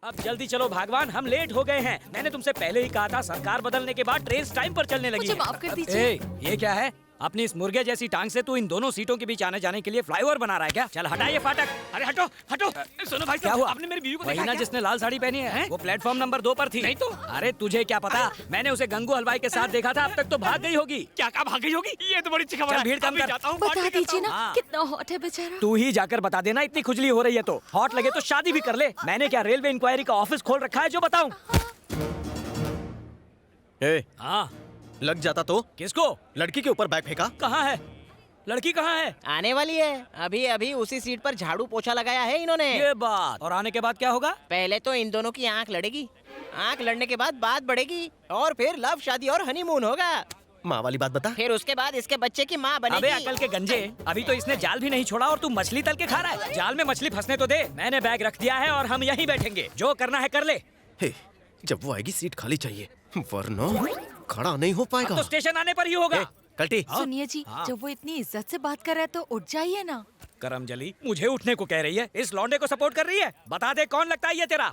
अब जल्दी चलो भागवान, हम लेट हो गए हैं। मैंने तुमसे पहले ही कहा था सरकार बदलने के बाद ट्रेन टाइम पर चलने लगी मुझे है। माफ कर दीजिए। ये क्या है? अपनी इस मुर्गे जैसी टांग से तू इन दोनों सीटों के बीच आने जाने के लिए फ्लाईओवर बना रहा है क्या? चल हटा ये फाटक। अरे हटो हटो। सुनो भाई क्या साहब, हुआ? आपने मेरी बीवी को वही देखा ना क्या? जिसने लाल साड़ी पहनी है? वो प्लेटफॉर्म नंबर 2 पर थी। नहीं तो। अरे तुझे क्या पता, मैंने उसे गंगू हलवाई के साथ देखा था। अब तक तो भाग गई होगी। क्या कहा भाग गई होगी? ये तो बड़ी अच्छी खबर चल है। भीड़ कम अभी कर। जाता हूँ, बता पार्टी करता दीजिए हूँ। ना हाँ। कितना हॉट है बेचारा। तू ही जाकर बता देना, इतनी खुजली हो रही है तो। हॉट लगे तो शादी भी कर ले। मैंने क्या रेलवे इंक्वायरी का ऑफिस खोल रखा है जो बताऊं? हाँ, लग जाता तो? किसको? लड़की के ऊपर बैग फेंका? कहाँ है लड़की? कहाँ है? आने वाली है। अभी अभी उसी सीट पर झाड़ू पोछा लगाया है इन्होंने। ये बात। और आने के बाद क्या होगा? पहले तो इन दोनों की आंख लड़ेगी, आंख लड़ने के बाद बात बढ़ेगी और फिर लव शादी और हनीमून होगा। माँ वाली बात बता। फिर उसके बाद इसके बच्चे की माँ बनेगी। अबे अकल के गंजे, अभी तो इसने जाल भी नहीं छोड़ा और तू मछली तल के खा रहा है। जाल में मछली फंसने तो दे। मैंने बैग रख दिया है और हम यहीं बैठेंगे। जो करना है कर ले। हे, जब वो आएगी सीट खाली चाहिए, वरना खड़ा नहीं हो पाएगा। अब तो स्टेशन आने पर ही होगा। कल्टी। सुनिए जी, जब वो इतनी इज्जत से बात कर रहा है तो उठ जाइए ना। करमजली मुझे उठने को कह रही है, इस लौंडे को सपोर्ट कर रही है। बता दे कौन लगता है ये तेरा?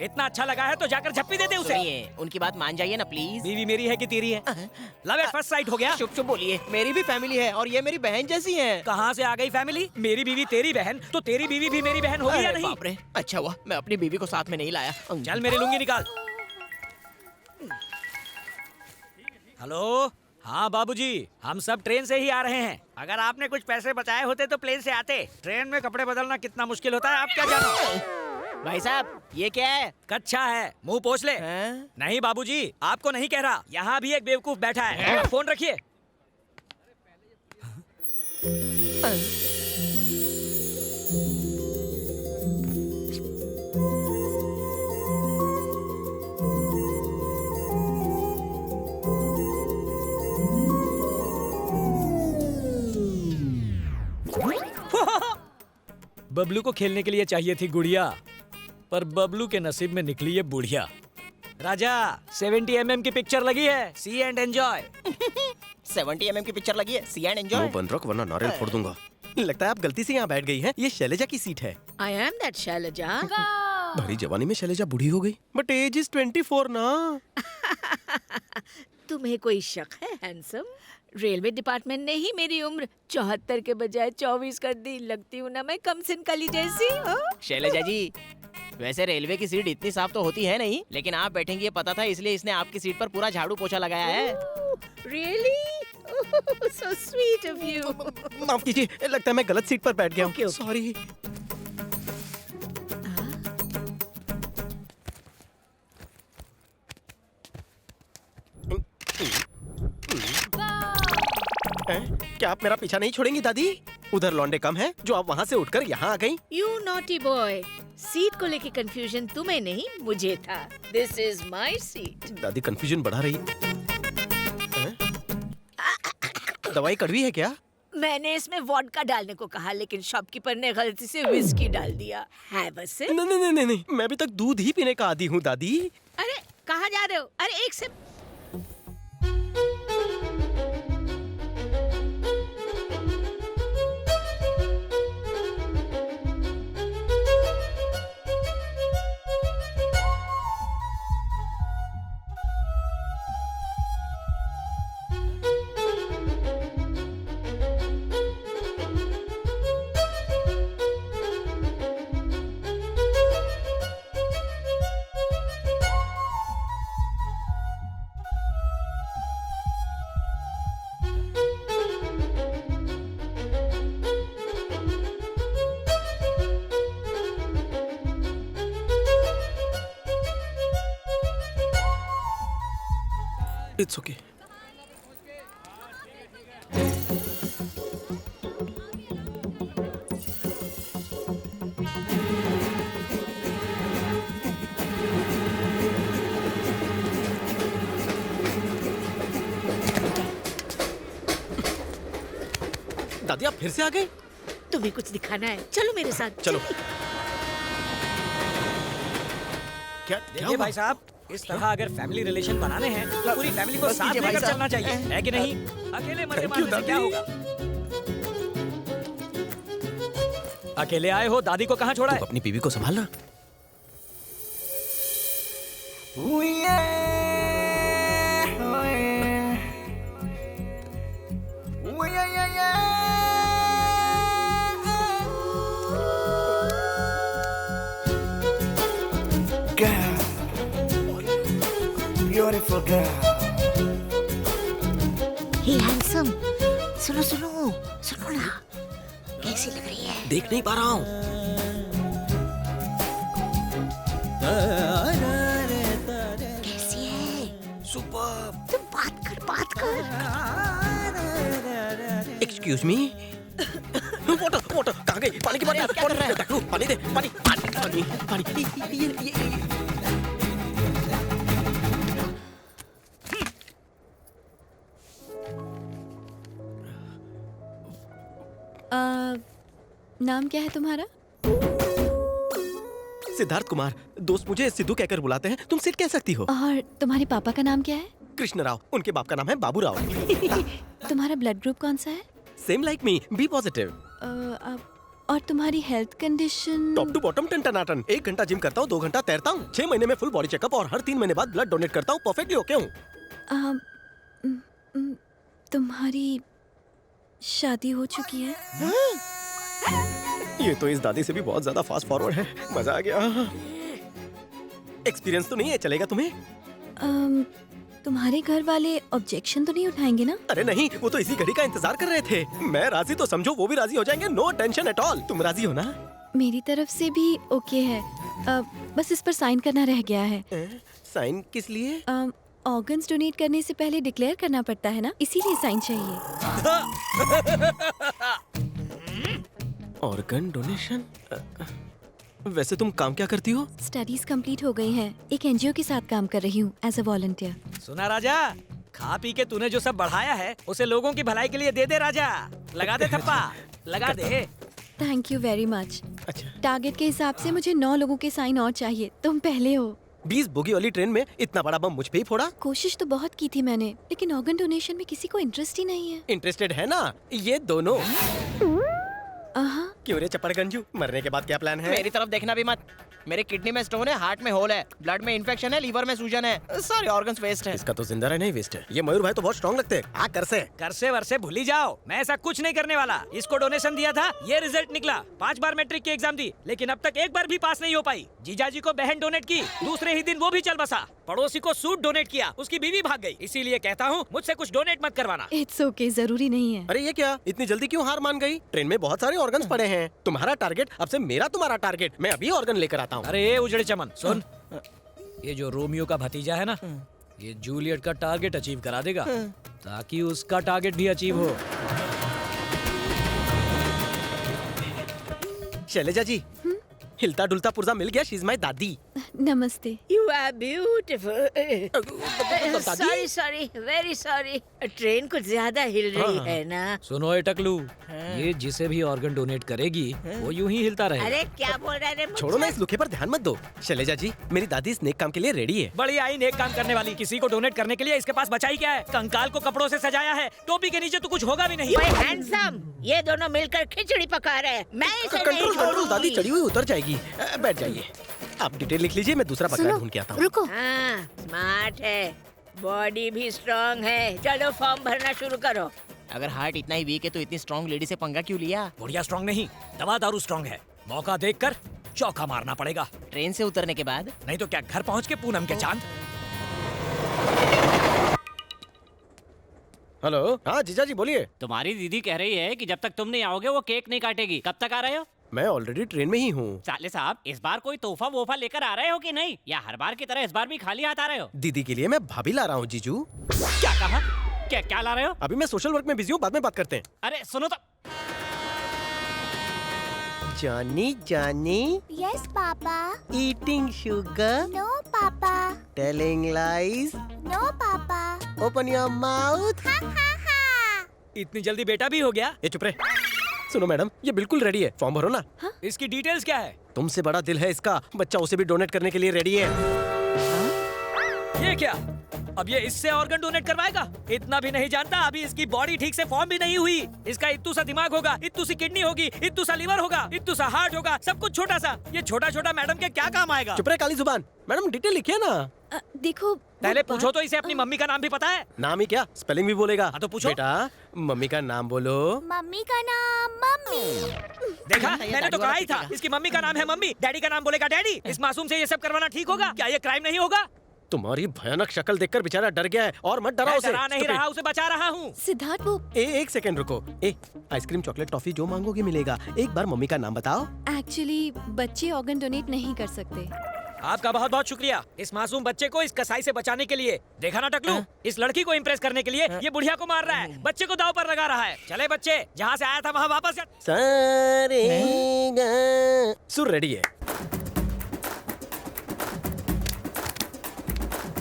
इतना अच्छा लगा है तो जाकर झप्पी दे दे उसे। सुनिए, उनकी बात मान जाइए ना प्लीज। बीवी मेरी है कि तेरी है? लव एट फर्स्ट साइट हो गया। चुप चुप बोलिए, मेरी भी फैमिली है और ये मेरी बहन जैसी है। कहाँ से आ गई फैमिली? मेरी बीवी तेरी बहन तो तेरी बीवी भी मेरी बहन होगी या अरे नहीं? बाप रे, अच्छा हुआ मैं अपनी बीवी को साथ में नहीं लाया। चल मेरी लुंगी निकाल। हेलो, हाँ बाबूजी, हम सब ट्रेन से ही आ रहे हैं। अगर आपने कुछ पैसे बचाए होते तो प्लेन से आते। ट्रेन में कपड़े बदलना कितना मुश्किल होता है आप क्या जानो? भाई साहब ये क्या है? कच्चा है, मुंह पोंछ ले। हैं? नहीं बाबूजी, आपको नहीं कह रहा। यहाँ भी एक बेवकूफ बैठा है। फोन रखिए। बबलू को खेलने के लिए चाहिए थी गुड़िया, पर बबलू के नसीब में निकली ये बुढ़िया। राजा 70 mm की पिक्चर लगी है, सी एंड एंजॉय। 70 mm की पिक्चर लगी है, सी एंड एंजॉय। मुंह बंद रख वरना नारियल फोड़ दूंगा। लगता है आप गलती से यहाँ बैठ गई हैं। ये शैलेजा की सीट है। I am that Selja. भरी जवानी में शैलेजा बूढ़ी हो गई। बट एज इज 24 ना। तुम्हें कोई शक है हैंडसम? रेलवे डिपार्टमेंट ने ही मेरी उम्र 74 के बजाय 24 कर दी। लगती हूँ ना मैं कम सिन कली जैसी। शैलजा जी, वैसे रेलवे की सीट इतनी साफ तो होती है नहीं, लेकिन आप बैठेंगे ये पता था, इसलिए इसने आपकी सीट पर पूरा झाड़ू पोछा लगाया है। Really? So sweet of you. माफ कीजिए, लगता है मैं गलत सीट पर बैठ गया Okay, हूँ। okay. सॉरी। क्या आप मेरा पीछा नहीं छोड़ेंगी दादी? उधर लौंडे कम हैं जो आप वहाँ से उठकर यहाँ आ गई। You naughty boy. सीट को लेके कंफ्यूजन तुम्हें नहीं मुझे था। This is my seat. दादी कंफ्यूजन बढ़ा रही हैं? दवाई कड़वी है क्या? मैंने इसमें वोडका डालने को कहा लेकिन शॉपकीपर ने गलती से विस्की डाल दिया है। बस नहीं नहीं नहीं नहीं, मैं अभी तक दूध ही पीने का आदी हूँ दादी। अरे कहाँ जा रहे हो? अरे एक से इट्स ओके। दादी आप फिर से आ गए? तुम्हें कुछ दिखाना है, चलो मेरे साथ। चलो। क्या देखिए भाई साहब, इस तरह अगर फैमिली रिलेशन बनाने हैं तो पूरी फैमिली को साथ कीजिए भाई लेकर साहब। चलना चाहिए, है कि नहीं? अकेले मजे Thank you, मारने से क्या दादी। होगा? अकेले आए हो, दादी को कहाँ छोड़ा है? तुम अपनी बीवी को संभालना। Beautiful girl. हे हैंडसम, सुनो सुनो सुनो ना, कैसी लग रही है? देख नहीं पा रहा हूँ। कैसी है? सुपर। तुम बात कर। Excuse me. वाटर वाटर कहाँ गई? पानी की बोतल। क्या कर रहा है? टकलू, पानी दे। पानी। ये। नाम क्या है तुम्हारा? सिद्धार्थ कुमार। दोस्त मुझे सिद्धू कहकर बुलाते हैं। तुम सिद्ध कह सकती हो। और तुम्हारे पापा का नाम क्या है? कृष्ण राव। उनके बाप का नाम है बाबू राव। तुम्हारा ब्लड ग्रुप कौन सा है? Same like me, B positive. और तुम्हारी health condition? Top to bottom टनाटन। 1 घंटा जिम करता हूँ, 2 घंटा तैरता हूँ, 6 महीने में फुल बॉडी चेकअप और हर 3 महीने बाद ब्लड डोनेट करता हूँ। परफेक्टली ओके हूँ। तुम्हारी शादी हो चुकी है? ये तो इस दादी से भी बहुत ज्यादा फास्ट फॉरवर्ड है। मजा आ गया। एक्सपीरियंस तो नहीं है, चलेगा तुम्हें? तुम्हारे घर वाले ऑब्जेक्शन तो नहीं उठाएंगे ना? अरे नहीं, वो तो इसी घड़ी का इंतजार कर रहे थे। मैं राजी तो समझो वो भी राजी हो जाएंगे। No tension at all. तुम राजी हो ना? मेरी तरफ से भी ओके है। बस इस पर साइन करना रह गया है। साइन किस लिए? ऑर्गन्स डोनेट करने से पहले डिक्लेयर करना पड़ता है ना, इसीलिए साइन चाहिए। Organ donation? वैसे तुम काम क्या करती हो? स्टडीज कंप्लीट हो गई हैं। एक एनजीओ के साथ काम कर रही हूँ एज अ वॉलंटियर। सुना राजा, खा पी के तूने जो सब बढ़ाया है उसे लोगों की भलाई के लिए दे दे राजा। लगा दे थप्पा, लगा दे। Thank you very much. अच्छा, टारगेट के हिसाब से मुझे 9 लोगों के साइन और चाहिए। तुम पहले हो। 20 बोगी वाली ट्रेन में इतना बड़ा बम मुझ पे ही फोड़ा। कोशिश तो बहुत की थी मैंने, लेकिन ऑर्गन डोनेशन में किसी को इंटरेस्ट ही नहीं है। इंटरेस्टेड है ना ये दोनों? आहा, क्यों रे चप्पड़ गंजू, मरने के बाद क्या प्लान है? मेरी तरफ देखना भी मत। मेरे किडनी में स्टोन है, हार्ट में होल है, ब्लड में इन्फेक्शन है, लीवर में सूजन है, सारे ऑर्गन्स वेस्ट हैं। इसका तो जिंदा रहना ही वेस्ट है। ये मयूर भाई तो बहुत स्ट्रॉन्ग लगते हैं। कर से करसे वरसे भूल ही जाओ। मैं ऐसा कुछ नहीं करने वाला। इसको डोनेशन दिया था, ये रिजल्ट निकला। 5 बार मैट्रिक की एग्जाम दी, लेकिन अब तक एक बार भी पास नहीं हो पाई। जीजाजी को बहन डोनेट की, दूसरे ही दिन वो भी चल बसा। पड़ोसी को सूट डोनेट किया, उसकी बीवी भाग गई। इसीलिए कहता हूँ मुझसे कुछ डोनेट मत करवाना। इट्स ओके, जरूरी नहीं है। अरे ये क्या, इतनी जल्दी क्यों हार मान गई? ट्रेन में बहुत सारे ऑर्गन्स पड़े हैं। तुम्हारा टारगेट अब से मेरा तुम्हारा टारगेट। मैं अभी ऑर्गन लेकर आता हूँ। अरे उजड़े चमन सुन, ये जो रोमियो का भतीजा है ना, ये जूलियट का टारगेट अचीव करा देगा, ताकि उसका टारगेट भी अचीव हो। शैलेजा जी, हिलता डुलता पुर्जा मिल गया। शी इज माय दादी। नमस्ते। You are beautiful. दादी? Sorry, very sorry. ट्रेन कुछ ज्यादा हिल रही हाँ। है ना? सुनो ए टकलू, ये जिसे भी ऑर्गन डोनेट करेगी वो यूं ही हिलता रहेगा। अरे क्या बोल रहा है रे मुझसे? छोड़ो ना, इस लुके पर ध्यान मत दो। शैलेजा जी, मेरी दादी इस नेक काम के लिए रेडी है। बड़ी आई नेक काम करने वाली। किसी को डोनेट करने के लिए इसके पास बचा ही क्या है? कंकाल को कपड़ों से सजाया है, टोपी के नीचे तो कुछ होगा भी नहीं। ओए हैंडसम, ये दोनों मिलकर खिचड़ी पका रहे हैं। मैं इसे नहीं कंट्रोल कंट्रोल, दादी छोड़ूंगी। चढ़ी हुई उतर जाएगी। बैठ जाइए। आप डिटेल लिख लीजिए, मैं दूसरा बकरा सुनो, ढूंढ के आता हूँ। रुको। हाँ, स्मार्ट है, बॉडी भी स्ट्रांग है। चलो फॉर्म भरना शुरू करो। अगर हार्ट इतना ही वीक है तो इतनी स्ट्रॉन्ग लेडी से पंगा क्यों लिया? बुढ़िया स्ट्रांग नहीं, दवा दारू स्ट्रांग है। मौका देखकर चौका मारना पड़ेगा, ट्रेन से उतरने के बाद? नहीं तो क्या घर पहुंच के पूनम के चांद। हेलो, हाँ जीजा जी बोलिए। तुम्हारी दीदी कह रही है कि जब तक तुम नहीं आओगे वो केक नहीं काटेगी। कब तक आ रहे हो? मैं ऑलरेडी ट्रेन में ही हूँ। साले साहब, इस बार कोई तोहफा वोफा लेकर आ रहे हो कि नहीं, या हर बार की तरह इस बार भी खाली हाथ आ रहे हो? दीदी के लिए मैं भाभी ला रहा हूँ जीजू। क्या कहा? क्या क्या ला रहे हो? अभी मैं सोशल वर्क में बिजी हूँ, बाद में बात करते हैं। अरे सुनो तो। जानी Johny, yes papa. Eating sugar, no papa. Telling lies, no papa. Open your mouth. इतनी जल्दी बेटा भी हो गया? ये चुप रहे। सुनो मैडम, ये बिल्कुल रेडी है। फॉर्म भरो ना। इसकी डिटेल्स क्या है? तुमसे बड़ा दिल है इसका, बच्चा उसे भी डोनेट करने के लिए रेडी है। ये क्या? अब ये इससे ऑर्गन डोनेट करवाएगा? इतना भी नहीं जानता, अभी इसकी बॉडी ठीक से फॉर्म भी नहीं हुई। इसका इत्तू सा दिमाग होगा, इत्तू सी किडनी होगी, इत्तू सा लीवर होगा, इत्तू सा हार्ट होगा, सब कुछ छोटा सा। ये छोटा छोटा मैडम के क्या काम आएगा? चुप रहे काली जुबान। मैडम डिटेल लिखिए ना। देखो पहले पूछो तो इसे अपनी मम्मी का नाम भी पता है? नाम ही क्या, स्पेलिंग भी बोलेगा। हाँ तो पूछो। बेटा मम्मी का नाम बोलो। मम्मी का नाम मम्मी। देखा, मैंने तो कहा ही था इसकी मम्मी का नाम है मम्मी, डैडी का नाम बोलेगा डैडी। इस मासूम से ये सब करवाना ठीक होगा क्या? ये क्राइम नहीं होगा? तुम्हारी भयानक शक्ल देखकर बेचारा डर गया है, और मत डराओ मैं उसे। डरा नहीं रहा, उसे बचा रहा हूँ। सिद्धार्थ वो एक सेकंड रुको। आइसक्रीम चॉकलेट टॉफी जो मांगोगे मिलेगा। एक बार मम्मी का नाम बताओ। एक्चुअली बच्चे ऑर्गन डोनेट नहीं कर सकते। आपका बहुत बहुत शुक्रिया इस मासूम बच्चे को इस कसाई से बचाने के लिए। देखा ना टकलू, इस लड़की को इम्प्रेस करने के लिए ये बुढ़िया को मार रहा है, बच्चे को दाव पर लगा रहा है। चले बच्चे, जहाँ से आया था वहाँ वापस जा। सारे सुर रेडी है।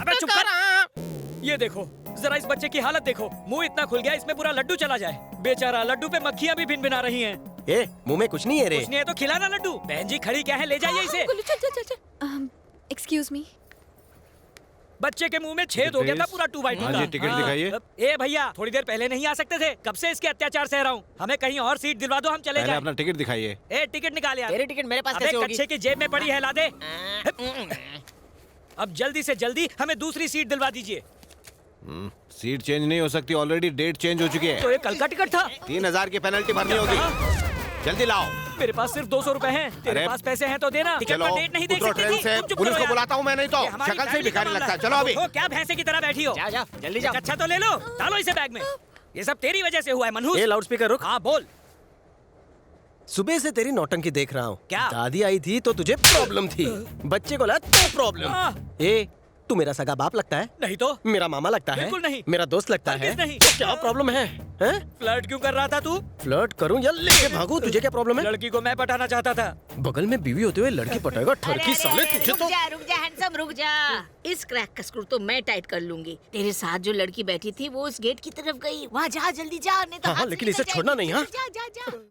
अबे चुप कर। ये देखो जरा इस बच्चे की हालत देखो, मुंह इतना खुल गया इसमें पूरा लड्डू चला जाए। बेचारा, लड्डू पे मक्खियाँ भी भिन-भिना रही हैं। मुंह में कुछ नहीं है रे। कुछ नहीं है तो खिलाना लड्डू। बहन जी खड़ी क्या है, ले जाइए इसे। Excuse me. बच्चे के मुंह में छेद हो गया था पूरा 2x2 हाँ का। जी, टिकट दिखाइए। ए भैया, थोड़ी देर पहले नहीं आ सकते थे? कब से इसके अत्याचार सह रहा हूँ। हमें कहीं और सीट दिलवा दो, हम चले पहले जाएं। अपना टिकट दिखाइए। ए टिकट निकाल यार। तेरी टिकट मेरे पास अबे कैसे होगी? कच्छे की जेब में पड़ी है, ला दे। अब जल्दी से जल्दी हमें दूसरी सीट दिलवा दीजिए। सीट चेंज नहीं हो सकती, ऑलरेडी डेट चेंज हो चुकी है। तो ये कल का टिकट था। 3000 की पेनल्टी भरनी होगी। जल्दी लाओ। मेरे पास सिर्फ 200 रुपए हैं। तेरे अरे, पास पैसे हैं तो देना। टिकट चलो, पर डेट नहीं देख उतरो सकती ट्रेन थी। से। तुम चुप पुलिस करो को यार। बुलाता हूँ मैं, नहीं तो ये हमारी शक्ल से ही फैमिली का भिखारी मामला लगता है। है। चलो अभी। हो, क्या भैंसे की तरह बैठी हो? जा जा जल्दी जाओ। अच्छा तो ले लो, डालो इसे बैग में। ये सब तेरी वजह से हुआ है मनहूस। ये लाउड स्पीकर रुक। हाँ बोल। सुबह से तेरी नौटंकी देख रहा हूँ। क्या? दादी आई थी तो तुझे प्रॉब्लम थी, बच्चे को ला तो प्रॉब्लम। तू मेरा सगा बाप लगता है? नहीं तो मेरा मामा लगता है? बिल्कुल नहीं। मेरा दोस्त लगता है? हरगिज़ नहीं। तो क्या प्रॉब्लम है? फ्लर्ट क्यों कर रहा था तू? फ्लर्ट करूं या लेके भागूं? तुझे क्या प्रॉब्लम है? लड़की को मैं पटाना चाहता था। बगल में बीवी होते हुए लड़की पटाएगा? ठरकी साले तुझे तो। रुक जा हैंडसम, रुक जा। इस क्रैक का स्क्रू तो मैं टाइट कर लूंगी। तेरे साथ जो लड़की बैठी थी वो उस गेट की तरफ गई। वहाँ जा, जल्दी जा, नहीं तो हाँ, हाथ से लेकिन निकल इसे छोड़ना नहीं, हाँ? जाएगी। जा जा जा।